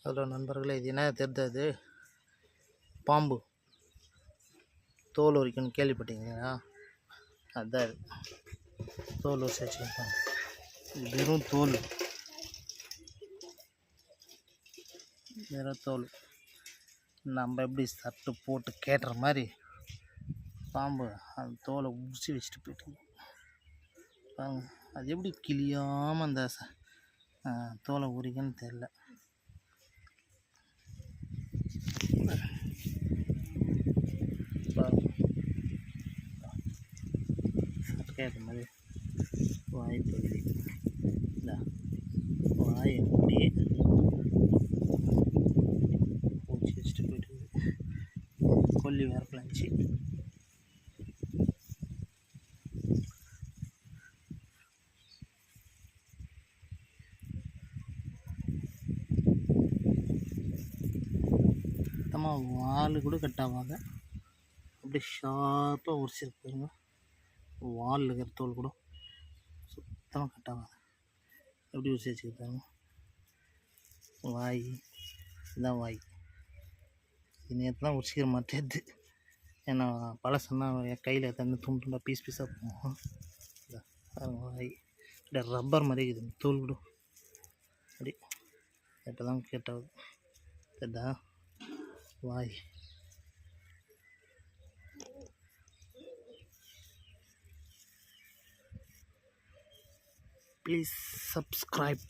Hello நண்பர்களே, இது என்ன தெரிந்தது? பாம்பு தோல் உரிக்கணும்னு கேள்விப்பட்டீங்களா? அதான் தோல் உரிச்சு வச்சுருப்பாங்க. வெறும் தோல், வெறும் தோல். நம்ம எப்படி சட்டு போட்டு கேட்டுற மாதிரி பாம்பு அந்த தோலை உரிச்சு வச்சுட்டு போயிட்டு பாருங்க. அது எப்படி கிளியாமல் அந்த தோலை உரிக்கன்னு தெரில. கேட்குற மாதிரி வாய் பகுதி இல்லை, வாய் அப்படியே பூச்சி வச்சுட்டு போயிட்டு கொல்லி வேறு பிளாச்சு. சுத்தமாக வால் கூட கட் ஆகாத அப்படியே ஷார்ப்பாக உரிச்சிருப்பாருங்க. வாலில் இருக்கிற தோல் கூட சுத்தமாக கட் ஆகாது. எப்படி உரிச்சு வச்சுருக்காங்க. வாய் இதுதான் வாய். இது நேற்று தான் உரிச்சிக்கிற மாட்டேது. ஏன்னா பழசன்னா என் கையில் தந்து துண்டு பீஸ் பீஸாக போகும். வாய் இப்படி ரப்பர் மாதிரி இருக்குது தோல் கூட. அப்படி இப்போ தான் கேட்டாவது சரிதா வாய். Please subscribe.